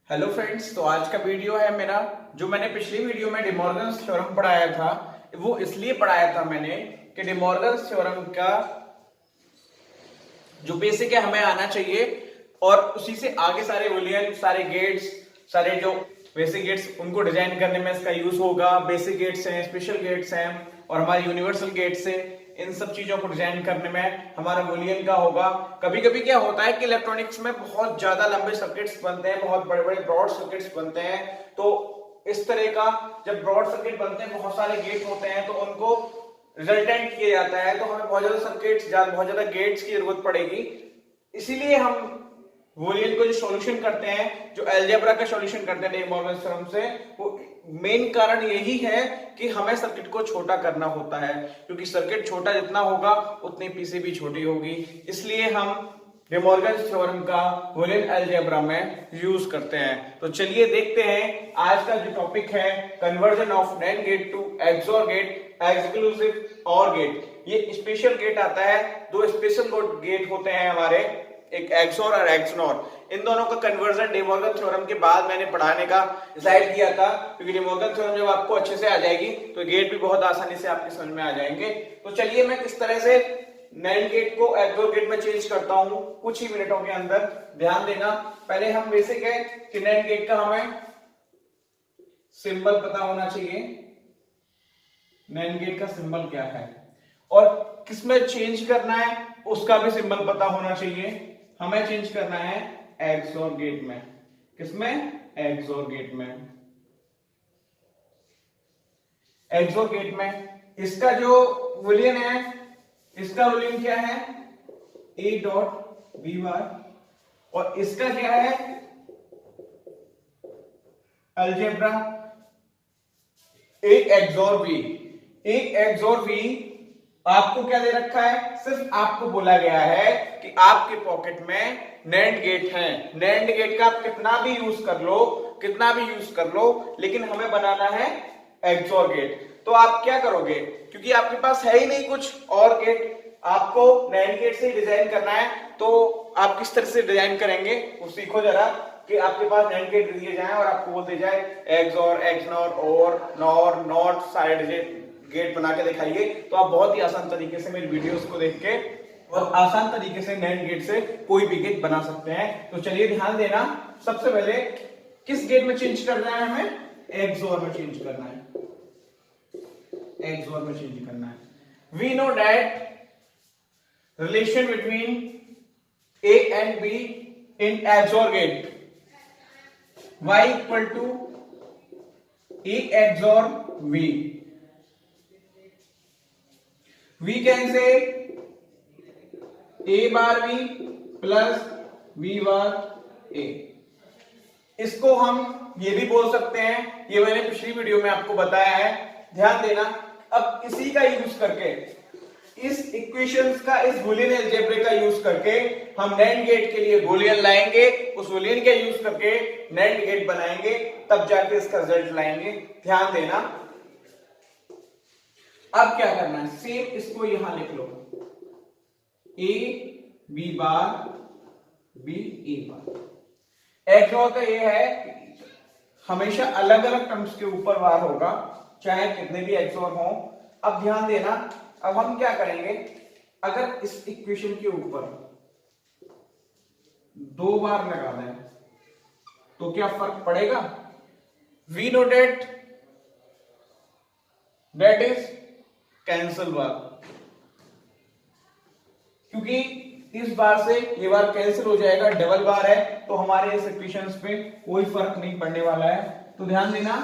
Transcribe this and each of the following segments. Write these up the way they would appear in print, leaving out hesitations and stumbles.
Hello friends, तो आज का वीडियो है मेरा जो मैंने पिछली वीडियो में डिमॉर्गन्स थ्योरम पढ़ाया था। वो इसलिए पढ़ाया था मैंने कि डिमॉर्गन्स थ्योरम का जो बेसिक है हमें आना चाहिए और उसी से आगे सारे बूलियन, सारे गेट्स, सारे जो बेसिक गेट्स उनको डिजाइन करने में इसका यूज होगा। बेसिक गेट्स हैं, स्पेशल गेट्स हैं और हमारे यूनिवर्सल गेट्स है। इन सब चीजों को डिजाइन करने में हमारा बूलियन का होगा। कभी कभी क्या होता है कि इलेक्ट्रॉनिक्स में बहुत ज्यादा लंबे सर्किट्स बनते हैं, बहुत बड़े बड़े ब्रॉड सर्किट्स बनते हैं। तो इस तरह का जब ब्रॉड सर्किट बनते हैं, बहुत सारे गेट होते हैं, तो उनको रिजल्टेंट किया जाता है, तो हमें बहुत ज्यादा सर्किट्स, बहुत ज्यादा गेट्स की जरूरत पड़ेगी। इसीलिए हम बूलियन को जो सॉल्यूशन करते हैं, जो अलजेब्रा का सॉल्यूशन करते हैं डिमॉर्गन्स थ्योरम से, वो मेन कारण यही है कि हमें सर्किट को छोटा करना होता है, क्योंकि सर्किट छोटा जितना होगा उतनी पीसीबी छोटी होगी। इसलिए हम डिमॉर्गन्स थ्योरम का बूलियन अलजेब्रा में यूज करते हैं। तो चलिए देखते हैं आज का जो टॉपिक है, conversion of NAND gate to XOR gate, exclusive OR gate. ये स्पेशल गेट आता है, दो स्पेशल गेट होते हैं हमारे, एक एक्सओर और एक्सनोर। इन दोनों का कन्वर्जन डिमॉर्गन थ्योरम के बाद मैंने पढ़ाने का डिसाइड किया था, क्योंकि डिमॉर्गन थ्योरम जब आपको अच्छे से आ जाएगी तो गेट भी बहुत आसानी से आपके समझ में आ जाएंगे। तो चलिए मैं किस तरह से नैंड गेट को एक्सओर गेट में चेंज करता हूं कुछ ही मिनटों के अंदर। ध्यान देना, पहले हम बेसिक है कि नैंड गेट का हमें सिंबल पता होना चाहिए। नैंड गेट का सिंबल क्या है और किसमें चेंज करना है उसका भी सिंबल पता होना चाहिए। हमें चेंज करना है एक्सओर गेट में। किसमें? एक्सओर गेट में। एक्सओर गेट में इसका जो बूलियन है, इसका बूलियन क्या है? A dot B bar. और इसका क्या है? Algebra A XOR B. A XOR B आपको क्या दे रखा है? सिर्फ आपको बोला गया है कि आपके पॉकेट में नैंड गेट है। नैंड गेट का आप कितना भी यूज कर लो, लेकिन हमें बनाना है एक्सओर गेट। तो आप क्या करोगे? क्योंकि आपके पास है ही नहीं कुछ और गेट, आपको नैंड गेट से ही डिजाइन करना है। तो आप किस तरह से डिजाइन करेंगे वो सीखो जरा, कि आपके पास नैंड गेट दिए जाए और आपको बोल दिया जाए एक्सओर, एक्सनोर और नॉर, नॉट, सारे गेट बना के दिखाइए। तो आप बहुत ही आसान तरीके से मेरी वीडियोस को देख के और आसान तरीके से नैंड गेट से कोई भी गेट बना सकते हैं। तो चलिए ध्यान देना, सबसे पहले किस गेट में चेंज करना है? हमें एक्सओर में चेंज करना है। एक्सओर में चेंज करना है। We know that relation between A and B in XOR gate, y equal to A XOR v. We can say a bar v plus v bar a. इसको हम ये भी बोल सकते हैं, ये मैंने पिछली वीडियो में आपको बताया है, ध्यान देना। अब इसी का यूज करके, इस इक्वेशंस का, इस बूलियन अलजेब्रा का यूज करके हम नैंड गेट के लिए बूलियन लाएंगे, उस बूलियन का यूज करके नैंड गेट बनाएंगे, तब जाके इसका रिजल्ट लाएंगे। ध्यान देना। अब क्या करना है? सेम इसको यहां लिख लो, A B bar B A bar. XOR का ये है हमेशा अलग अलग टर्म्स के ऊपर बार होगा, चाहे कितने भी एक्सओर हो। अब ध्यान देना, अब हम क्या करेंगे? अगर इस इक्वेशन के ऊपर दो बार लगा दें तो क्या फर्क पड़ेगा? We know that is cancel bar, क्योंकि इस बार से ये बार कैंसिल हो जाएगा, डबल बार है, तो हमारे इस इक्वेशंस पे कोई फर्क नहीं पड़ने वाला है। तो ध्यान देना,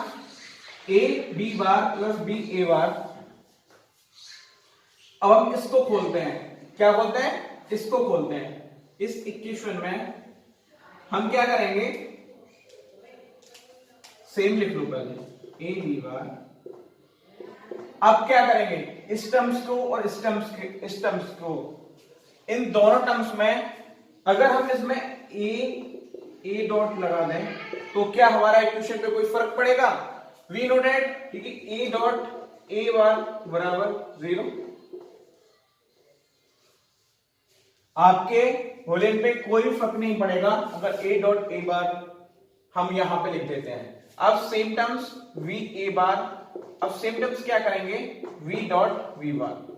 A B bar plus B A bar. अब हम इसको खोलते हैं, क्या खोलते हैं? इसको खोलते हैं। इस इक्वेशन में हम क्या करेंगे? सेम लिख लो पहले, ए बी बार। अब क्या करेंगे? इस टर्म्स को और इस टर्म्स को, इन दोनों टर्म्स में अगर हम इसमें ए डॉट लगा दें तो क्या हमारा इक्वेशन पे कोई फर्क पड़ेगा? वी नो दैट, क्योंकि ए डॉट ए बार बराबर 0। आपके बूलियन पे कोई फर्क नहीं पड़ेगा अगर ए डॉट ए बार हम यहां पे लिख देते हैं। अब same terms V A bar, अब सेम टर्म्स क्या करेंगे, वी डॉट वी बार।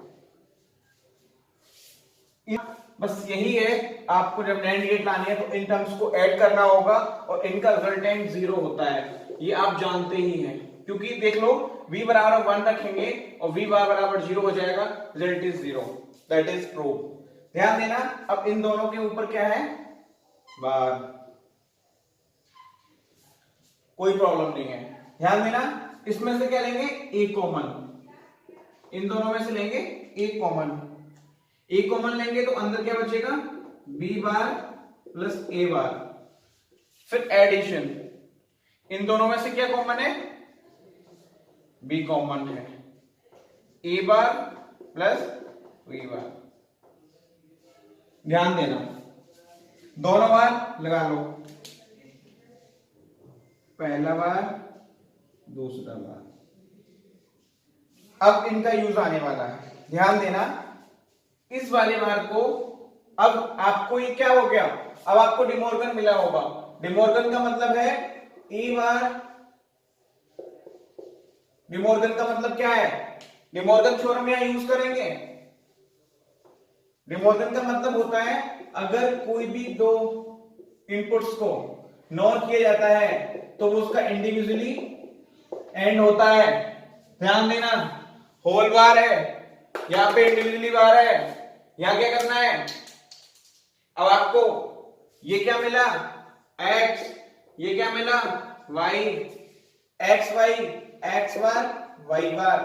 बस यही है, आपको जब नैंड गेट लानी है तो इन टर्म्स को ऐड करना होगा और इनका रिजल्टेंट 0 होता है, ये आप जानते ही हैं। क्योंकि देख लो v बराबर 1 रखेंगे और v बार बराबर 0 हो जाएगा, result is 0, that is prove. ध्यान देना, अब इन दोनों के ऊपर क्या है, बार, कोई प्रॉब्लम नहीं है। ध्यान देना, इसमें से क्या लेंगे, ए कॉमन, इन दोनों में से लेंगे ए कॉमन, ए कॉमन लेंगे तो अंदर क्या बचेगा, b बार प्लस a बार। फिर एडिशन, इन दोनों में से क्या कॉमन है, b कॉमन है, a बार प्लस v बार। ध्यान देना, दोनों बार लगा लो, पहला बार दूसरा बार। अब इनका यूज आने वाला है, ध्यान देना, इस वाले बार को, अब आपको ये क्या हो गया, अब आपको डिमॉर्गन मिला होगा। डिमॉर्गन का मतलब है ए बार, डिमॉर्गन का मतलब क्या है, डिमॉर्गन थ्योरम यहां यूज करेंगे। डिमॉर्गन का मतलब होता है अगर कोई भी दो इनपुट्स को नॉर किया जाता है तो वो उसका इंडिविजुअली एंड होता है। ध्यान देना, होल बार है, यहां पे इंडिविजुअली बार है, यहां क्या करना है, अब आपको ये क्या मिला, x, ये क्या मिला, y, x y, x बार y बार,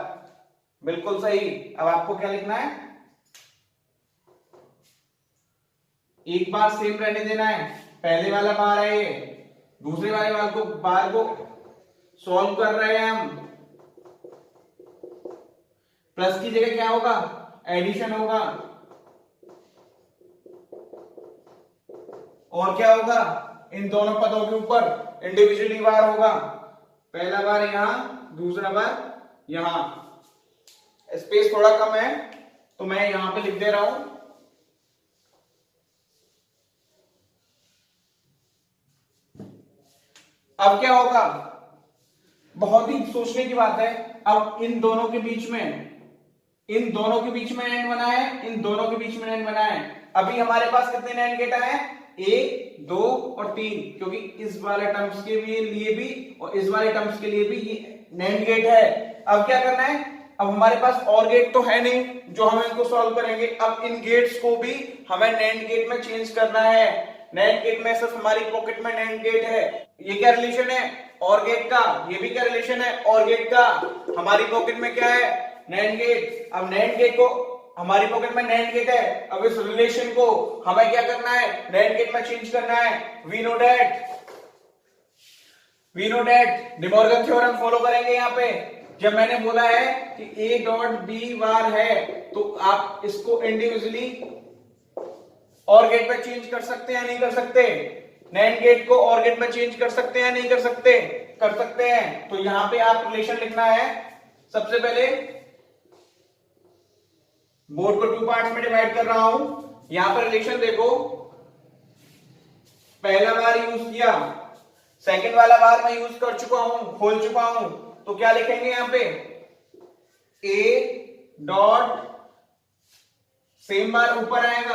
बिल्कुल सही। अब आपको क्या लिखना है, एक बार सेम रहने देना है, पहले वाला बार है ये, दूसरे वाले बार को सॉल्व कर रहे हैं हम, प्लस की जगह क्या होगा, एडिशन होगा, और क्या होगा, इन दोनों पदों के ऊपर इंडिविजुअली बार होगा, पहला बार यहां, दूसरा बार यहां। स्पेस थोड़ा कम है तो मैं यहां पे लिख दे रहा हूं। अब क्या होगा, बहुत ही सोचने की बात है, अब इन दोनों के बीच में, इन दोनों के बीच में एंड बना है, इन दोनों के बीच में एंड बना है। अभी हमारे पास कितने नैंड गेट आए, 1 2 और 3, क्योंकि इस वाले टर्म्स के लिए भी और इस वाले टर्म्स के लिए भी ये नैंड गेट है। अब क्या करना है, अब हमारे पास और गेट तो है नहीं जो हम इनको सॉल्व करेंगे, अब इन गेट्स को भी हमें नैंड गेट में चेंज करना है। नैंड गेट में सिर्फ हमारी पॉकेट में नैंड गेट है, ये क्या रिलेशन है, और गेट का, ये भी क्या रिलेशन है, और गेट का। हमारी पॉकेट में क्या है, नैंड गेट। अब नैंड गेट को, हमारी पॉकेट में नैंड गेट है, अब इस रिलेशन को हमें क्या करना है, नैंड गेट में चेंज करना है। We know that De Morgan theorem follow करेंगे। यहाँ पे जब मैंने बोला है कि ए डॉट बी बार है तो आप इसको इंडिविजुअली और गेट में चेंज कर सकते हैं या नहीं कर सकते, नैंड गेट को और गेट में चेंज कर सकते हैं या नहीं कर सकते, कर सकते हैं। तो यहां पे आप रिलेशन लिखना है। सबसे पहले बोर्ड को 2 पार्ट्स में डिवाइड कर रहा हूं, यहां पर रिलेशन देखो, पहला बार यूज किया, सेकंड वाला बार मैं यूज कर चुका हूं, खोल चुका हूं, तो क्या लिखेंगे यहां पे, ए डॉट, सेम बार ऊपर आएगा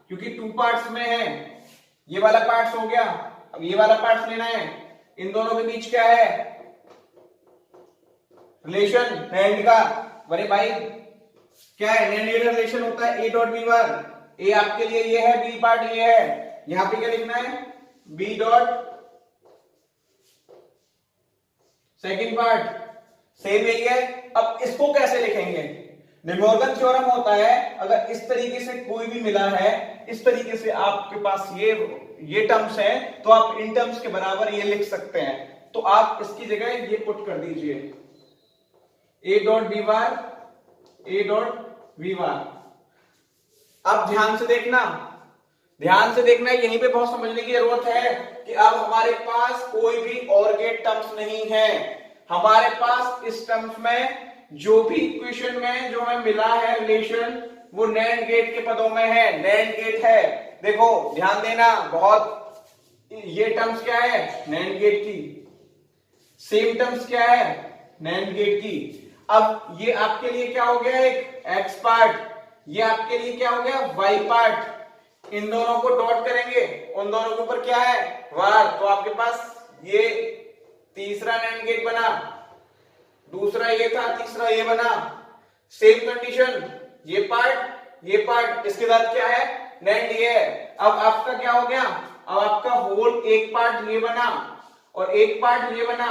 क्योंकि 2 पार्ट्स में है, ये वाला पार्ट्स हो गया, अब ये वाला पार्ट्स लेना है। इन दोनों के बीच क्या है, रिलेशन नैंड का। अरे भाई क्या है, नैंड रिलेशन होता है ए डॉट बी बार, ए आपके लिए ये है, बी पार्ट ये है, यहां पे क्या लिखना है, B dot second part, same यही है। अब इसको कैसे लिखेंगे, डिमॉर्गन थ्योरम होता है अगर इस तरीके से कोई भी मिला है, इस तरीके से आपके पास ये टर्म्स हैं तो आप इन टर्म्स के बराबर ये लिख सकते हैं। तो आप इसकी जगह ये पुट कर दीजिए, A dot B bar, A dot V bar. अब ध्यान से देखना, यहीं पे बहुत समझने की जरूरत है कि अब हमारे पास कोई भी और गेट टर्म्स नहीं है। हमारे पास इस टर्म्स में जो भी इक्वेशन में जो हमें मिला है रिलेशन, वो नैंड गेट के पदों में है, नैंड गेट है। देखो ध्यान देना, बहुत ये टर्म्स क्या है, नैंड गेट की, सेम टर्म्स क्या है, नैंड गेट की। अब ये आपके लिए क्या हो गया, एक एक्स पार्ट, ये आपके लिए क्या हो गया, वाई पार्ट। इन दोनों को डॉट करेंगे, उन दोनों के ऊपर क्या है, वार। तो आपके पास ये तीसरा नैंड गेट बना, दूसरा ये था, तीसरा ये बना। सेम कंडीशन, ये पार्ट, इसके साथ क्या है, नैंड ये है। अब आपका क्या हो गया, अब आपका होल एक पार्ट ये बना और एक पार्ट ये बना।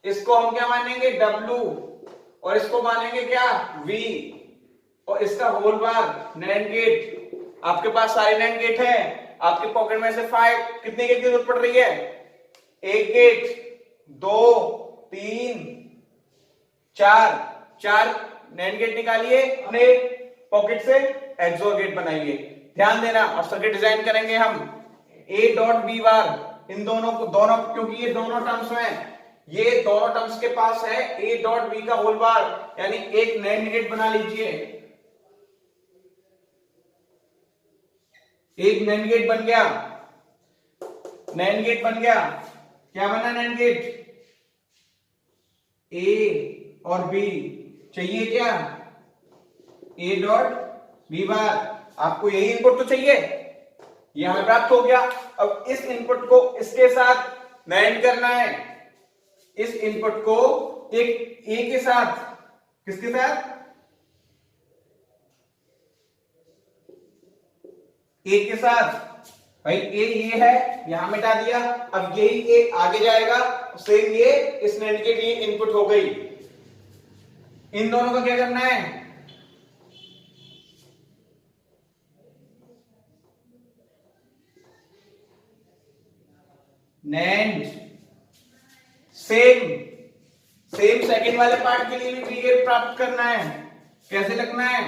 इसको हम क्या मानेंगे, W, और इसको मानेंगे क्या, V, और इसका होल बार नैंड गेट। आपके पास सारे नैंड गेट हैं, आपके पॉकेट में से 5 कितने गेट की जरूरत पड़ रही है, एक गेट, 2, 3, 4 नैंड गेट निकालिए अपने पॉकेट से, एक्सोर गेट बनाइए। ध्यान देना, और सर्किट डिजाइन करेंगे हम A डॉट B बार, इन दोनों को, दोनों, क्योंकि ये दोनों टर्म्स में, ये दोनों टर्म्स के पास है A डॉट B का होल बार, यानी एक नैंड गेट बना लीजिए। एक नैंड गेट बन गया, नैंड गेट बन गया। क्या बना नैंड गेट, A और B चाहिए क्या, A डॉट B बार। आपको यही इनपुट तो चाहिए, ये हमें प्राप्त हो गया। अब इस इनपुट को इसके साथ नैंड करना है, इस इनपुट को एक A के साथ, किसके साथ, A के साथ। भाई A ये है, यहां मिटा दिया, अब यही A आगे जाएगा, सेम ये इस नैंड के लिए इनपुट हो गई। इन दोनों का क्या करना है, नैंड। सेम सेकंड वाले पार्ट के लिए भी B गेट प्राप्त करना है। कैसे लगना है,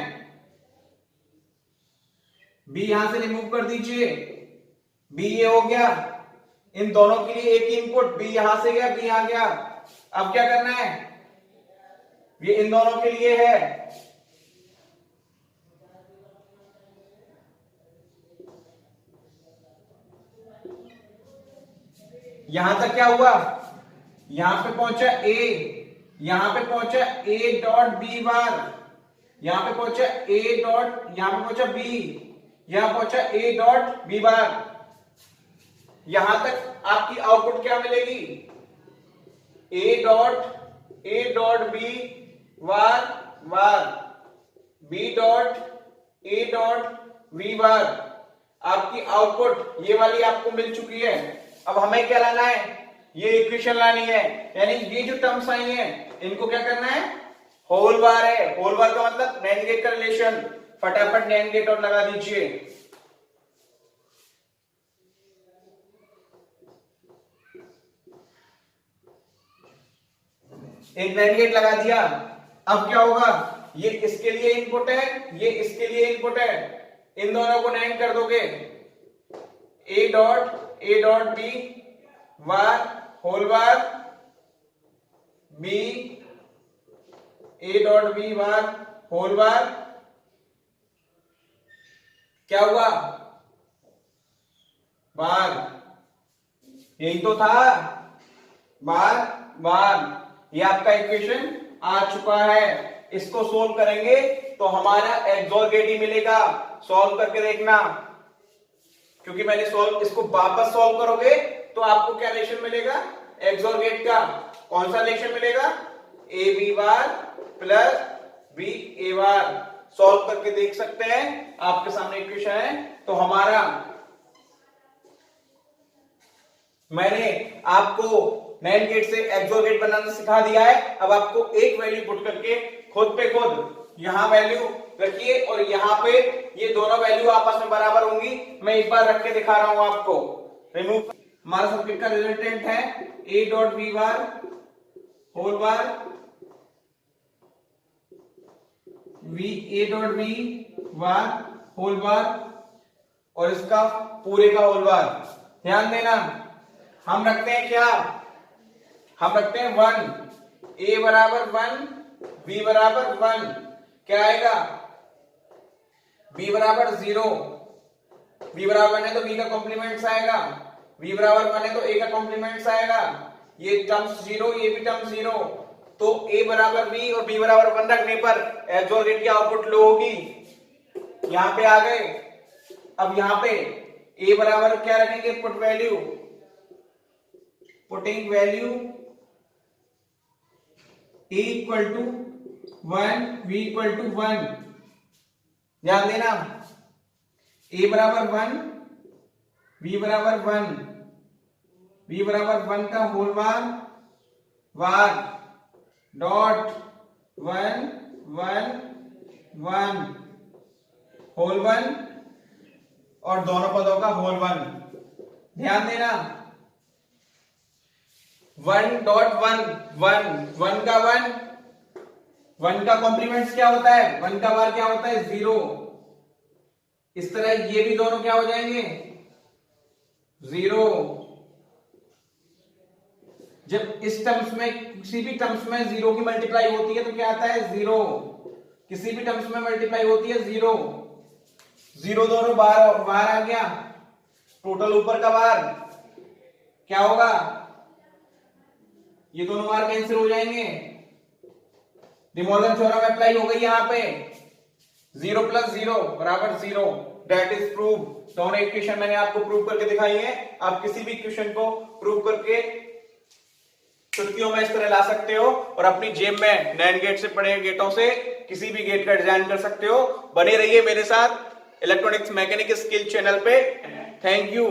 B यहां से रिमूव कर दीजिए, B ये हो गया। इन दोनों के लिए एक इनपुट, B यहां से गया, B यहां गया। अब क्या करना है, ये इन दोनों के लिए है, यहां तक क्या हुआ, यहां पे पहुंचा A, यहां पे पहुंचा A डॉट B बार, यहां पे पहुंचा A डॉट, यहां पे पहुंचा B, यहां पहुंचा A डॉट B बार। यहां तक आपकी आउटपुट क्या मिलेगी, A dot B bar bar, B dot A dot B बार। आपकी आउटपुट ये वाली आपको मिल चुकी है। अब हमें क्या लाना है, ये इक्वेशन लानी है, यानी ये जो टर्म्स आई हैं इनको क्या करना है, होल बार है, होल बार का मतलब नैंड गेट का रिलेशन। फटाफट नैंड गेट और लगा दीजिए। एक नैंड गेट लगा दिया। अब क्या होगा, ये इसके लिए इनपुट है, ये इसके लिए इनपुट है, इन दोनों को नैंड कर दोगे, A dot B bar whole bar, B A dot B bar whole bar. क्या हुआ, बार, यही तो था, बार बार। ये आपका इक्वेशन आ चुका है। इसको सोल्व करेंगे तो हमारा एक्सोर गेट ही मिलेगा। सॉल्व करके देखना, क्योंकि मैंने सॉल्व, इसको वापस सॉल्व करोगे तो आपको क्या रिलेशन मिलेगा, एक्सोर गेट का। कौन सा रिलेशन मिलेगा, A B bar plus B A bar. Solve करके देख सकते हैं, आपके सामने इक्वेशन है। तो हमारा, मैंने आपको नैंड गेट से एक्सोर गेट बनाना सिखा दिया है। अब आपको एक वैल्यू पुट करके खुद पे खुद यहां वैल्यू रखिए और यहां पे ये दोनों वैल्यू आपस में बराबर होंगी। मैं एक बार रख के दिखा रहा हूं आपको। रिमूव, हमारा सर्किट का रिजल्टेंट है A dot B bar whole bar A dot B bar whole bar और इसका पूरे का होल बार। ध्यान देना, हम रखते हैं क्या, हम रखते हैं 1, A बराबर 1, B बराबर 1। क्या आएगा, B बराबर 0, B बराबर है तो B का कॉम्प्लीमेंट आएगा, v बराबर 1 है तो a का कॉम्प्लीमेंट आएगा, ये टर्म्स 0, ये भी टर्म 0, तो a बराबर b और b बराबर 1 रखने पर XOR गेट की आउटपुट लो होगी। यहां पे आ गए। अब यहां पे a बराबर क्या रखेंगे, put value, putting value a equal to 1, v equal to 1। ध्यान देना, a बराबर 1, v बराबर 1, v बराबर 1 का होल वार डॉट 1 1 1 होल 1 और दोनों पदों का होल 1। ध्यान देना, 1 डॉट 1 1 1 का 1, 1 का कॉम्प्लीमेंट क्या होता है, 1 का वार क्या होता है 0। इस तरह ये भी दोनों क्या हो जाएंगे 0। जब इस टर्म्स में किसी भी टर्म्स में 0 की मल्टीप्लाई होती है तो क्या आता है 0, किसी भी टर्म्स में मल्टीप्लाई होती है 0, 0 दोनों बाहर आ गया, टोटल ऊपर का बार क्या होगा, ये दोनों बार कैंसिल हो जाएंगे, डी मॉर्गन थ्योरम अप्लाई हो गई यहां पे, 0 + 0 बराबर 0, दैट इज प्रूव। दोनों इक्वेशन मैंने आपको प्रूव करके दिखाई है। आप किसी भी इक्वेशन को प्रूव करके चुटकियों में इस तरह ला सकते हो और अपनी जेब में नैंड गेट से पड़े गेटों से किसी भी गेट का डिजाइन कर सकते हो। बने रहिए मेरे साथ इलेक्ट्रॉनिक्स मैकेनिक स्किल चैनल पे। Thank you.